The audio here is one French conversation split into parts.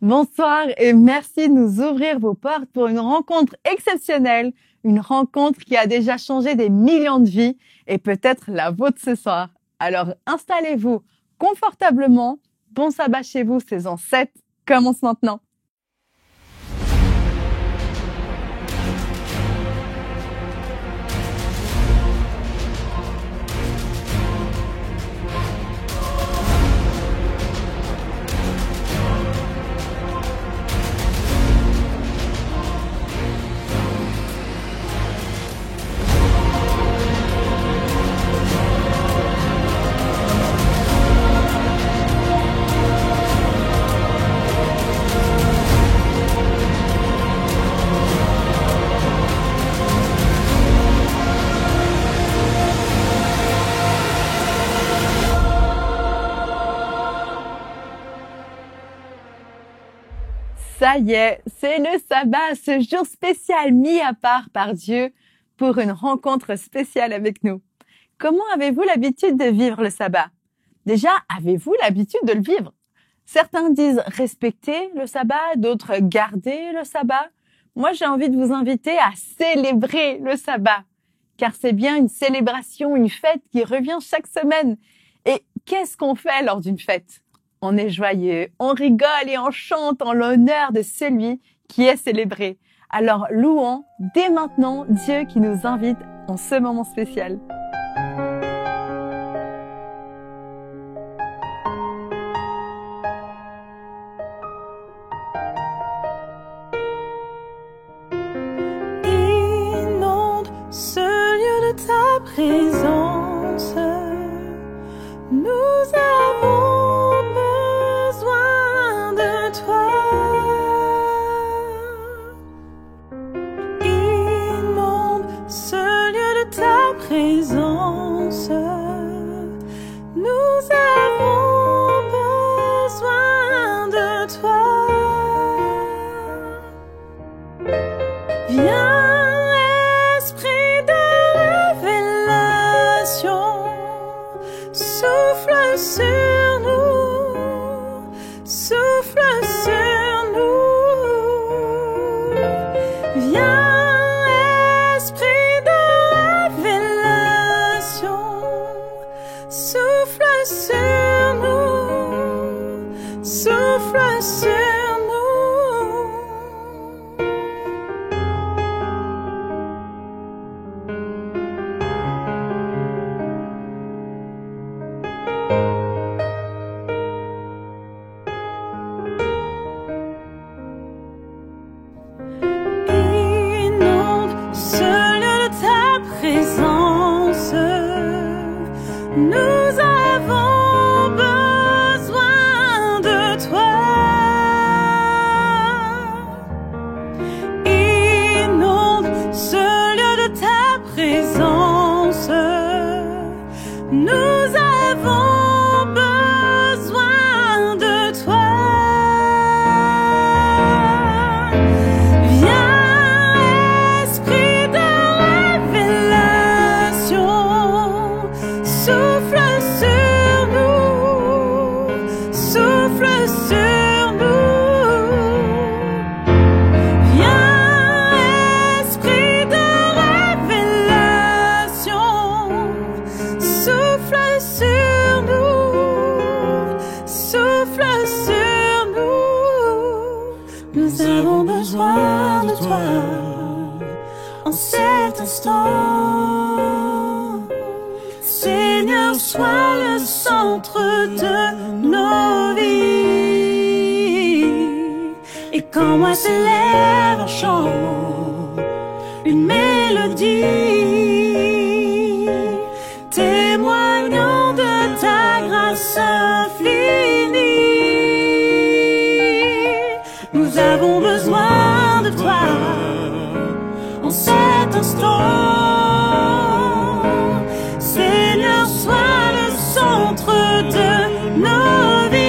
Bonsoir et merci de nous ouvrir vos portes pour une rencontre exceptionnelle, une rencontre qui a déjà changé des millions de vies et peut-être la vôtre ce soir. Alors installez-vous confortablement, bon sabbat chez vous, saison 7 commence maintenant. Ça y est, c'est le sabbat, ce jour spécial mis à part par Dieu pour une rencontre spéciale avec nous. Comment avez-vous l'habitude de vivre le sabbat? Déjà, avez-vous l'habitude de le vivre? Certains disent respecter le sabbat, d'autres garder le sabbat. Moi, j'ai envie de vous inviter à célébrer le sabbat, car c'est bien une célébration, une fête qui revient chaque semaine. Et qu'est-ce qu'on fait lors d'une fête? On est joyeux, on rigole et on chante en l'honneur de celui qui est célébré. Alors louons dès maintenant Dieu qui nous invite en ce moment spécial. Inonde ce lieu de ta présence, nous avons présence, nous avons besoin de toi. Viens, esprit de révélation, souffle sur nous, souffle sur nous. Viens, souffle sur nous, souffle sur nous. Inonde ce lieu de ta présence, nous avons besoin de toi. Inonde ce lieu de ta présence, nous avons besoin de toi. Viens, esprit de révélation, souffle sur nous, souffle sur nous. Viens, esprit de révélation, souffle sur nous, souffle sur nous. Nous avons besoin de toi en cet instant. Seigneur, sois le centre de nos vies. Et quand moi s'élève un chant, une mélodie, témoignant de ta grâce infinie. Nous avons besoin de toi en cet instant. Seigneur, sois le centre de nos vies.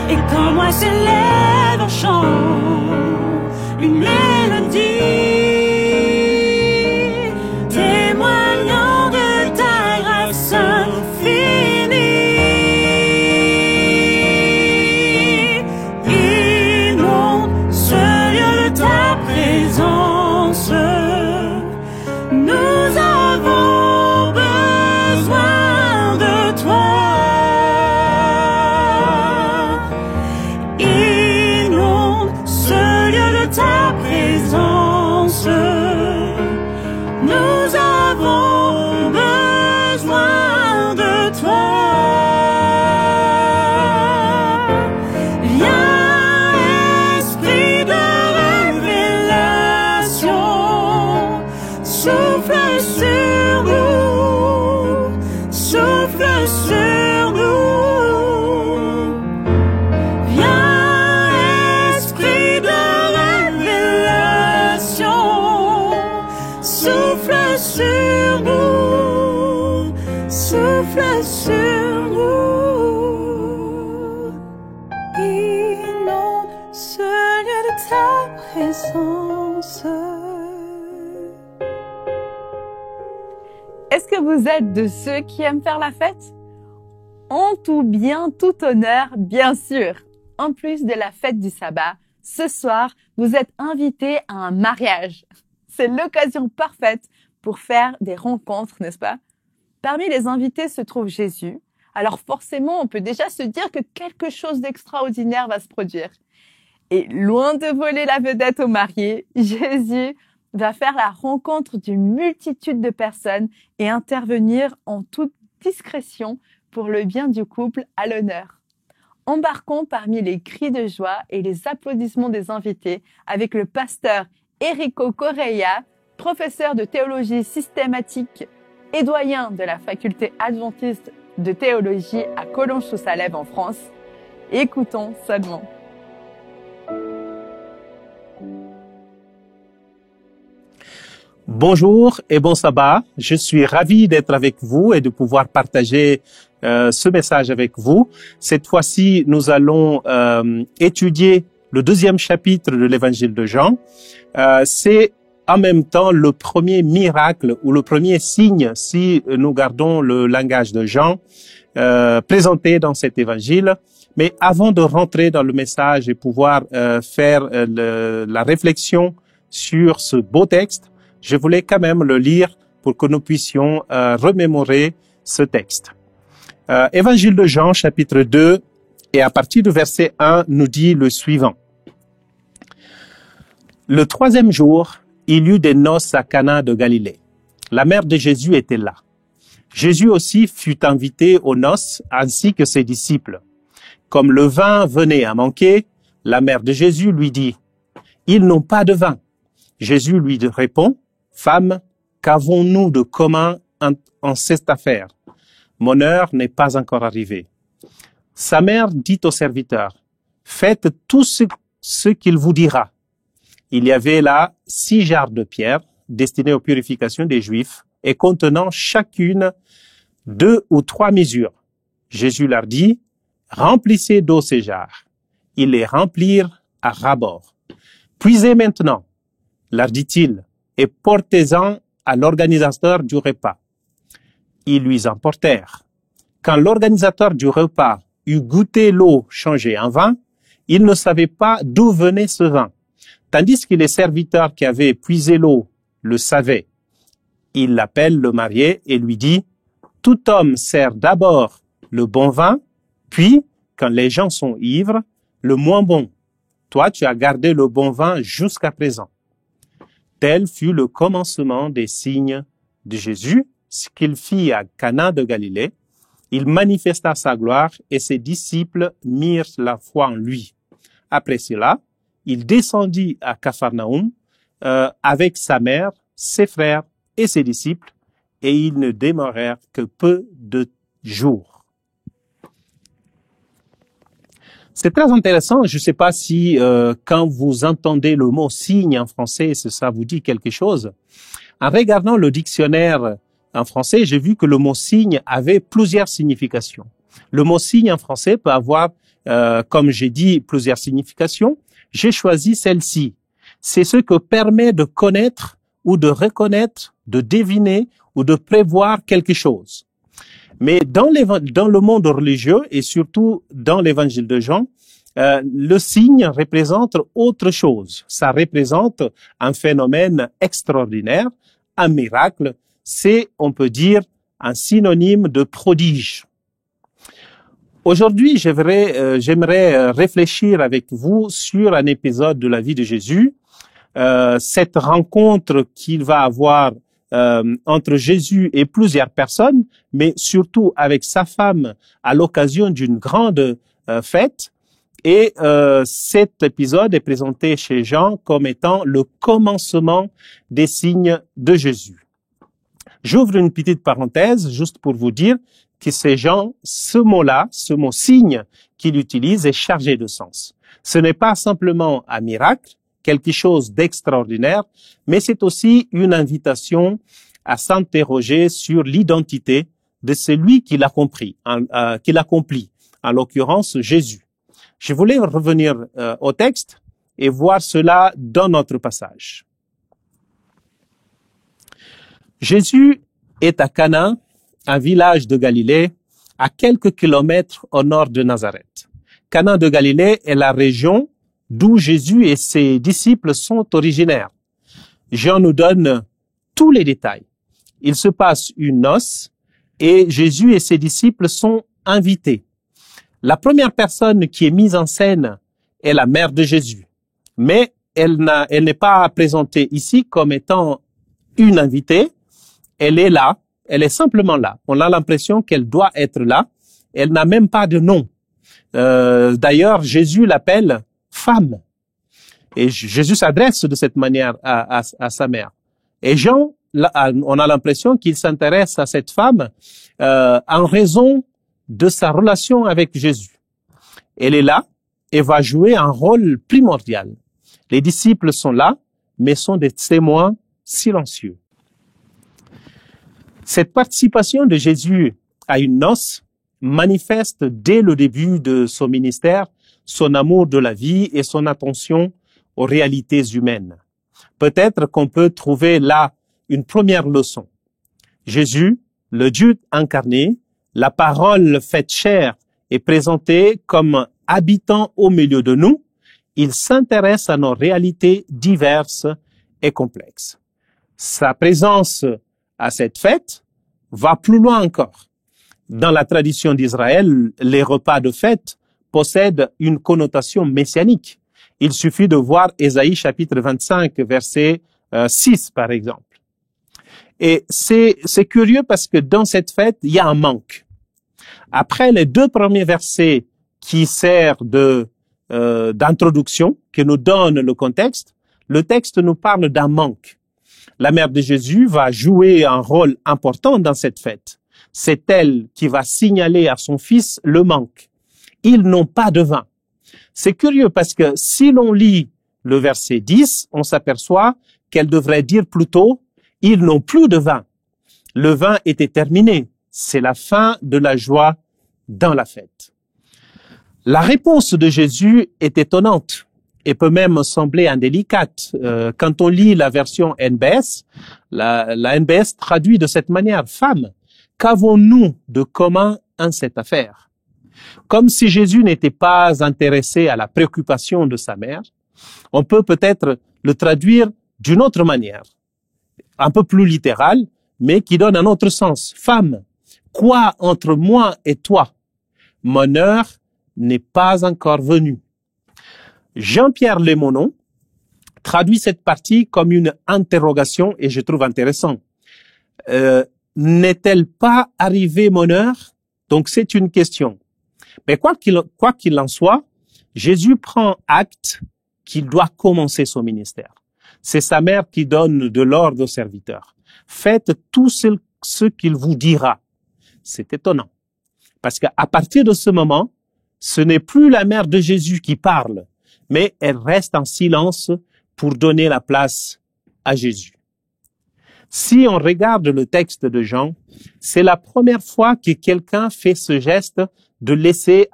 Et quand moi s'élève un chant, une mélodie, témoignant de ta grâce infinie. ta présence. Est-ce que vous êtes de ceux qui aiment faire la fête? En tout bien, tout honneur, bien sûr. En plus de la fête du sabbat, ce soir, vous êtes invités à un mariage. C'est l'occasion parfaite pour faire des rencontres, n'est-ce pas? Parmi les invités se trouve Jésus. Alors forcément, on peut déjà se dire que quelque chose d'extraordinaire va se produire. Et loin de voler la vedette aux mariés, Jésus va faire la rencontre d'une multitude de personnes et intervenir en toute discrétion pour le bien du couple à l'honneur. Embarquons parmi les cris de joie et les applaudissements des invités avec le pasteur Enrico Correia, professeur de théologie systématique et doyen de la faculté adventiste de théologie à Collonges-sous-Salève en France. Écoutons seulement. Bonjour et bon sabbat. Je suis ravi d'être avec vous et de pouvoir partager ce message avec vous. Cette fois-ci, nous allons étudier le deuxième chapitre de l'évangile de Jean. C'est en même temps le premier miracle ou le premier signe, si nous gardons le langage de Jean, présenté dans cet évangile. Mais avant de rentrer dans le message et pouvoir faire la réflexion sur ce beau texte, je voulais quand même le lire pour que nous puissions remémorer ce texte. Évangile de Jean, chapitre 2, et à partir du verset 1, nous dit le suivant. Le troisième jour, il y eut des noces à Cana de Galilée. La mère de Jésus était là. Jésus aussi fut invité aux noces, ainsi que ses disciples. Comme le vin venait à manquer, la mère de Jésus lui dit, « Ils n'ont pas de vin. » Jésus lui répond, « Femme, qu'avons-nous de commun en cette affaire? Mon heure n'est pas encore arrivée. » Sa mère dit au serviteur, « Faites tout ce qu'il vous dira. » Il y avait là 6 jarres de pierre destinées aux purifications des Juifs et contenant chacune 2 ou 3 mesures. Jésus leur dit, « Remplissez d'eau ces jarres. » Ils les remplirent à ras-bord. « Puisez maintenant, leur dit-il, et portez-en à l'organisateur du repas. » Ils lui emportèrent. Quand l'organisateur du repas eut goûté l'eau changée en vin, il ne savait pas d'où venait ce vin, tandis que les serviteurs qui avaient puisé l'eau le savaient. Il l'appelle le marié et lui dit, « Tout homme sert d'abord le bon vin, puis, quand les gens sont ivres, le moins bon. Toi, tu as gardé le bon vin jusqu'à présent. » Tel fut le commencement des signes de Jésus, ce qu'il fit à Cana de Galilée. Il manifesta sa gloire et ses disciples mirent la foi en lui. Après cela, il descendit à Capharnaüm avec sa mère, ses frères et ses disciples, et ils ne demeurèrent que peu de jours. C'est très intéressant. Je ne sais pas si quand vous entendez le mot signe en français, ça vous dit quelque chose. En regardant le dictionnaire en français, j'ai vu que le mot signe avait plusieurs significations. Le mot signe en français peut avoir, comme j'ai dit, plusieurs significations. J'ai choisi celle-ci. C'est ce que permet de connaître ou de reconnaître, de deviner ou de prévoir quelque chose. Mais dans le monde religieux et surtout dans l'évangile de Jean, le signe représente autre chose. Ça représente un phénomène extraordinaire, un miracle. C'est, on peut dire, un synonyme de prodige. Aujourd'hui, j'aimerais réfléchir avec vous sur un épisode de la vie de Jésus, cette rencontre qu'il va avoir entre Jésus et plusieurs personnes, mais surtout avec sa femme à l'occasion d'une grande fête. Et cet épisode est présenté chez Jean comme étant le commencement des signes de Jésus. J'ouvre une petite parenthèse juste pour vous dire que c'est Jean, ce mot-là, ce mot signe qu'il utilise est chargé de sens. Ce n'est pas simplement un miracle, quelque chose d'extraordinaire, mais c'est aussi une invitation à s'interroger sur l'identité de celui qui l'accomplit, en l'occurrence Jésus. Je voulais revenir au texte et voir cela dans notre passage. Jésus est à Cana, un village de Galilée, à quelques kilomètres au nord de Nazareth. Cana de Galilée est la région d'où Jésus et ses disciples sont originaires. Jean nous donne tous les détails. Il se passe une noce et Jésus et ses disciples sont invités. La première personne qui est mise en scène est la mère de Jésus. Mais elle n'est pas présentée ici comme étant une invitée. Elle est là. Elle est simplement là. On a l'impression qu'elle doit être là. Elle n'a même pas de nom. D'ailleurs, Jésus l'appelle femme. Et Jésus s'adresse de cette manière à sa mère. Et Jean, on a l'impression qu'il s'intéresse à cette femme en raison de sa relation avec Jésus. Elle est là et va jouer un rôle primordial. Les disciples sont là, mais sont des témoins silencieux. Cette participation de Jésus à une noce manifeste dès le début de son ministère son amour de la vie et son attention aux réalités humaines. Peut-être qu'on peut trouver là une première leçon. Jésus, le Dieu incarné, la parole faite chair et présentée comme habitant au milieu de nous, il s'intéresse à nos réalités diverses et complexes. Sa présence à cette fête va plus loin encore. Dans la tradition d'Israël, les repas de fête possèdent une connotation messianique. Il suffit de voir Ésaïe chapitre 25, verset 6 par exemple. Et c'est curieux parce que dans cette fête, il y a un manque. Après les deux premiers versets qui servent d'introduction, qui nous donnent le contexte, le texte nous parle d'un manque. La mère de Jésus va jouer un rôle important dans cette fête. C'est elle qui va signaler à son fils le manque. Ils n'ont pas de vin. C'est curieux parce que si l'on lit le verset 10, on s'aperçoit qu'elle devrait dire plutôt « ils n'ont plus de vin ». Le vin était terminé. C'est la fin de la joie dans la fête. La réponse de Jésus est étonnante et peut même sembler indélicate. Quand on lit la version NBS, la NBS traduit de cette manière « Femme, qu'avons-nous de commun en cette affaire ?» Comme si Jésus n'était pas intéressé à la préoccupation de sa mère, on peut peut-être le traduire d'une autre manière, un peu plus littérale, mais qui donne un autre sens. « Femme, quoi entre moi et toi? Mon heure n'est pas encore venue. » Jean-Pierre Lemonon traduit cette partie comme une interrogation et je trouve intéressant. N'est-elle pas arrivée mon heure? Donc c'est une question. Mais quoi qu'il en soit, Jésus prend acte qu'il doit commencer son ministère. C'est sa mère qui donne de l'ordre aux serviteurs. Faites tout ce qu'il vous dira. C'est étonnant. Parce qu'à partir de ce moment, ce n'est plus la mère de Jésus qui parle, mais elle reste en silence pour donner la place à Jésus. Si on regarde le texte de Jean, c'est la première fois que quelqu'un fait ce geste de laisser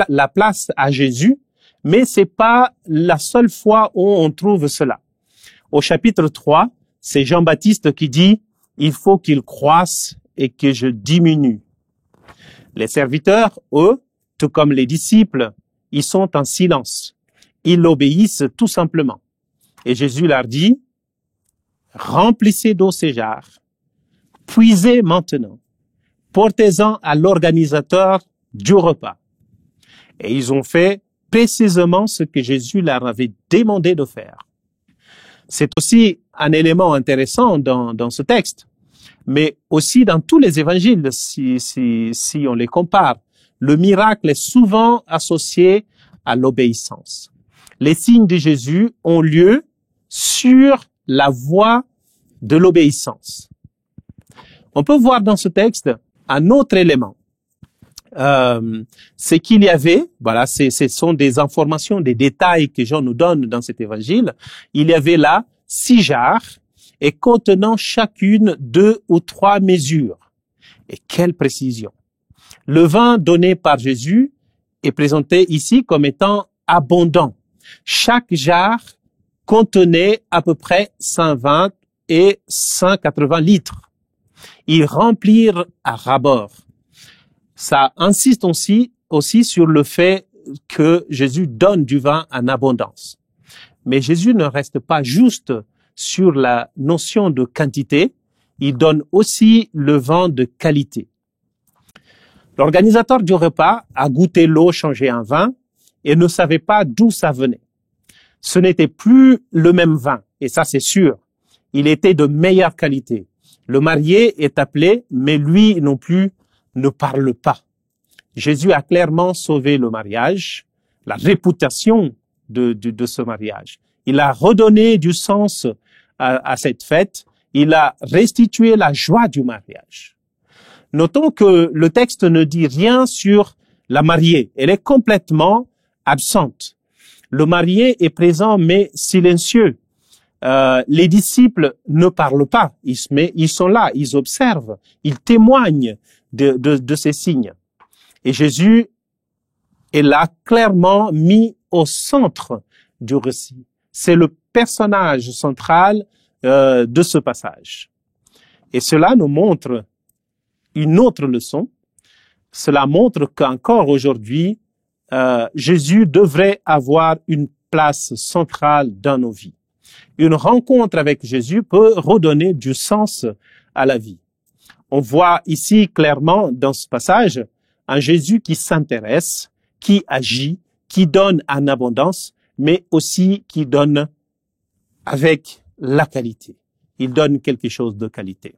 la place à Jésus, mais c'est pas la seule fois où on trouve cela. Au chapitre 3, c'est Jean-Baptiste qui dit « Il faut qu'il croisse et que je diminue ». Les serviteurs, eux, tout comme les disciples, ils sont en silence. Ils obéissent tout simplement. Et Jésus leur dit « Remplissez d'eau ces jarres, puisez maintenant, portez-en à l'organisateur du repas. » Et ils ont fait précisément ce que Jésus leur avait demandé de faire. C'est aussi un élément intéressant dans ce texte, mais aussi dans tous les évangiles, si on les compare. Le miracle est souvent associé à l'obéissance. Les signes de Jésus ont lieu sur la voie de l'obéissance. On peut voir dans ce texte un autre élément. C'est qu'il y avait, voilà, ce sont des informations, des détails que Jean nous donne dans cet évangile. Il y avait là 6 jarres et contenant chacune 2 ou 3 mesures. Et quelle précision! Le vin donné par Jésus est présenté ici comme étant abondant. Chaque jarre contenait à peu près 120 et 180 litres. Ils remplirent à ras-bord. Ça insiste aussi sur le fait que Jésus donne du vin en abondance. Mais Jésus ne reste pas juste sur la notion de quantité, il donne aussi le vin de qualité. L'organisateur du repas a goûté l'eau changée en vin et ne savait pas d'où ça venait. Ce n'était plus le même vin, et ça c'est sûr. Il était de meilleure qualité. Le marié est appelé, mais lui non plus ne parle pas. Jésus a clairement sauvé le mariage, la réputation de ce mariage. Il a redonné du sens à cette fête. Il a restitué la joie du mariage. Notons que le texte ne dit rien sur la mariée. Elle est complètement absente. Le marié est présent mais silencieux. Les disciples ne parlent pas, ils sont là, ils observent, ils témoignent de ces signes. Et Jésus est là clairement mis au centre du récit. C'est le personnage central de ce passage. Et cela nous montre une autre leçon. Cela montre qu'encore aujourd'hui, Jésus devrait avoir une place centrale dans nos vies. Une rencontre avec Jésus peut redonner du sens à la vie. On voit ici clairement dans ce passage un Jésus qui s'intéresse, qui agit, qui donne en abondance, mais aussi qui donne avec la qualité. Il donne quelque chose de qualité.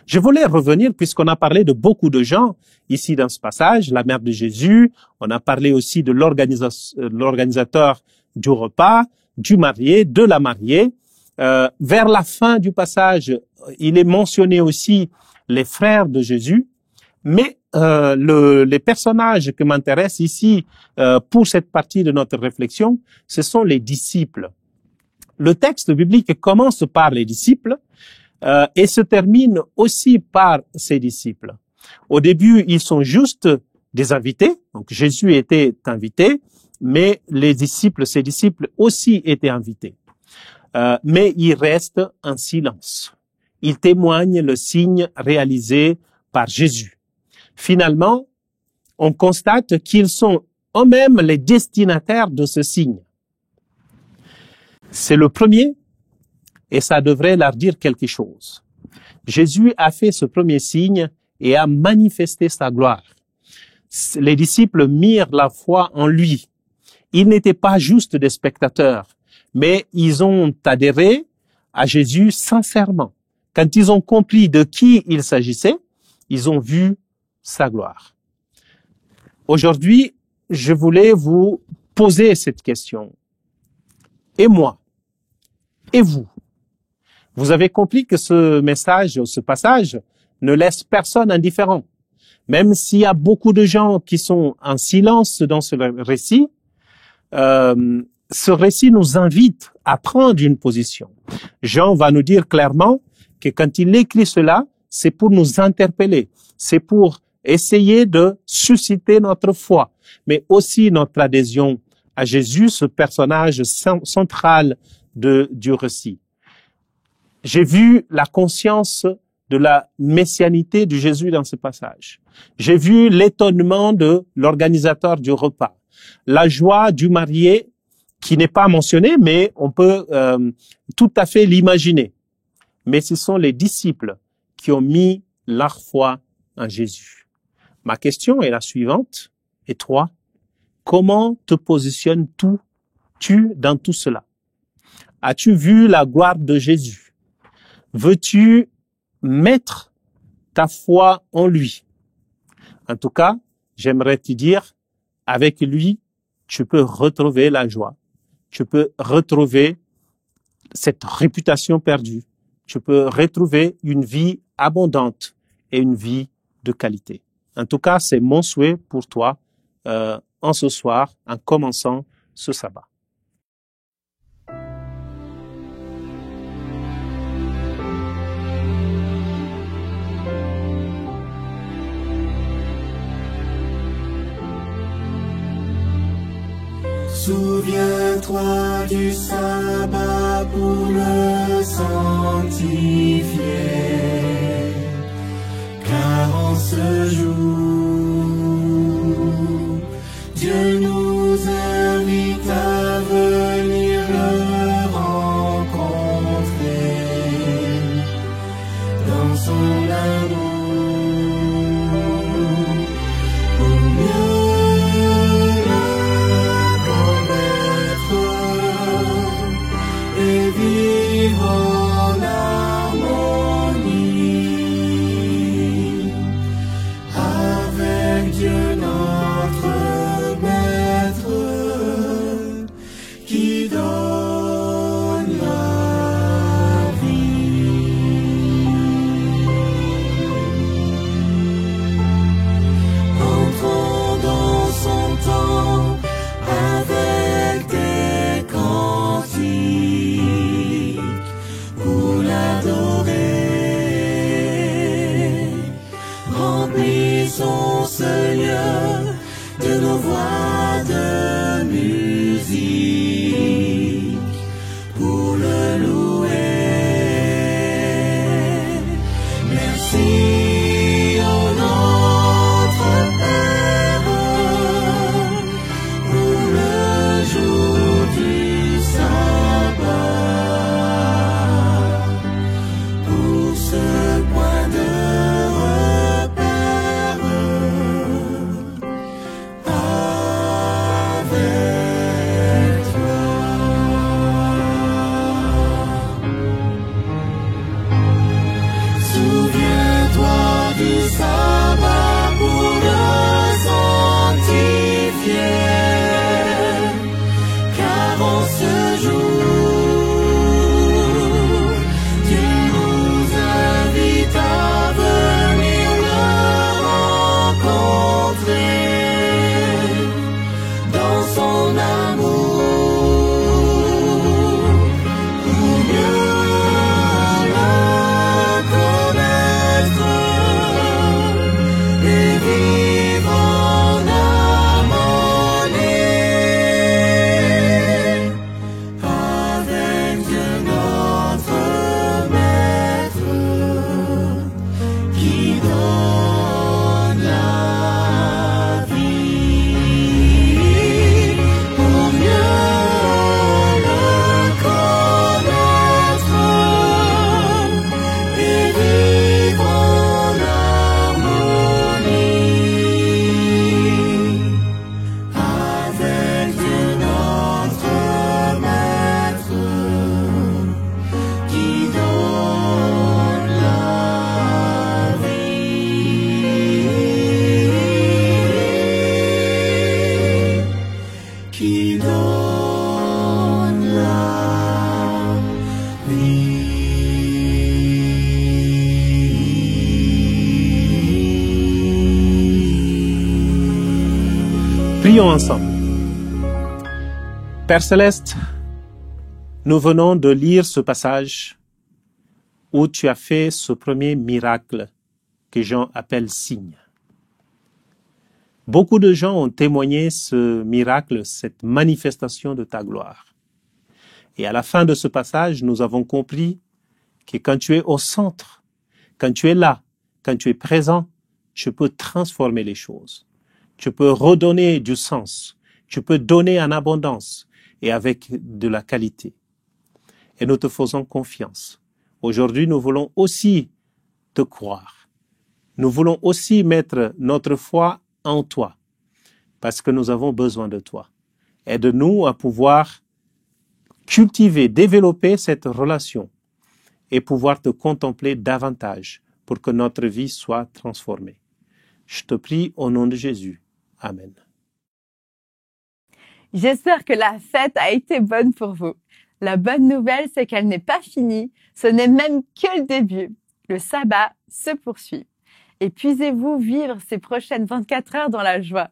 Je voulais revenir, puisqu'on a parlé de beaucoup de gens ici dans ce passage, la mère de Jésus, on a parlé aussi de l'organisateur du repas, du marié, de la mariée. Vers la fin du passage, il est mentionné aussi les frères de Jésus, mais les personnages qui m'intéressent ici pour cette partie de notre réflexion, ce sont les disciples. Le texte biblique commence par les disciples et se termine aussi par ses disciples. Au début, ils sont juste des invités, donc Jésus était invité, mais ses disciples aussi étaient invités. Mais ils restent en silence. Ils témoignent le signe réalisé par Jésus. Finalement, on constate qu'ils sont eux-mêmes les destinataires de ce signe. C'est le premier, et ça devrait leur dire quelque chose. Jésus a fait ce premier signe et a manifesté sa gloire. Les disciples mirent la foi en lui. Ils n'étaient pas juste des spectateurs, mais ils ont adhéré à Jésus sincèrement. Quand ils ont compris de qui il s'agissait, ils ont vu sa gloire. Aujourd'hui, je voulais vous poser cette question. Et moi? Et vous? Vous avez compris que ce message, ce passage, ne laisse personne indifférent. Même s'il y a beaucoup de gens qui sont en silence dans ce récit, ce récit nous invite à prendre une position. Jean va nous dire clairement que quand il écrit cela, c'est pour nous interpeller, c'est pour essayer de susciter notre foi, mais aussi notre adhésion à Jésus, ce personnage central du récit. J'ai vu la conscience de la messianité de Jésus dans ce passage. J'ai vu l'étonnement de l'organisateur du repas, la joie du marié qui n'est pas mentionné, mais on peut tout à fait l'imaginer. Mais ce sont les disciples qui ont mis leur foi en Jésus. Ma question est la suivante. Et toi, comment te positionnes-tu dans tout cela? As-tu vu la gloire de Jésus? Veux-tu mettre ta foi en lui? En tout cas, j'aimerais te dire, avec lui, tu peux retrouver la joie. Tu peux retrouver cette réputation perdue. Tu peux retrouver une vie abondante et une vie de qualité. En tout cas, c'est mon souhait pour toi en ce soir, en commençant ce sabbat. Souviens-toi du sabbat pour le sanctifier, car en ce jour, Dieu nous invite à venir le rencontrer dans son amour. Remplissons ce lieu de nos voix de musique pour le louer. Merci au notre Père pour le jour du sabbat, pour ce point de Prions ensemble. Père Céleste, nous venons de lire ce passage où tu as fait ce premier miracle que Jean appelle signe. Beaucoup de gens ont témoigné ce miracle, cette manifestation de ta gloire. Et à la fin de ce passage, nous avons compris que quand tu es au centre, quand tu es là, quand tu es présent, tu peux transformer les choses. Tu peux redonner du sens. Tu peux donner en abondance et avec de la qualité. Et nous te faisons confiance. Aujourd'hui, nous voulons aussi te croire. Nous voulons aussi mettre notre foi en toi, parce que nous avons besoin de toi. Aide-nous à pouvoir cultiver, développer cette relation et pouvoir te contempler davantage pour que notre vie soit transformée. Je te prie au nom de Jésus. Amen. J'espère que la fête a été bonne pour vous. La bonne nouvelle, c'est qu'elle n'est pas finie. Ce n'est même que le début. Le sabbat se poursuit. Et puisez-vous vivre ces prochaines 24 heures dans la joie.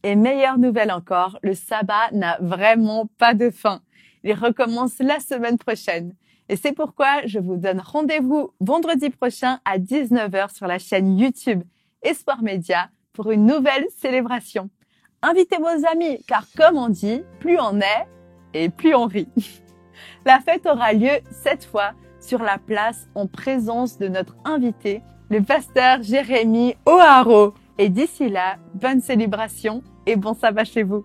Et meilleure nouvelle encore, le sabbat n'a vraiment pas de fin. Il recommence la semaine prochaine. Et c'est pourquoi je vous donne rendez-vous vendredi prochain à 19h sur la chaîne YouTube Espoir Média pour une nouvelle célébration. Invitez vos amis, car comme on dit, plus on est et plus on rit. La fête aura lieu cette fois sur la place en présence de notre invité, le pasteur Jérémy O'Haraud. Et d'ici là, bonne célébration et bon sabbat chez vous.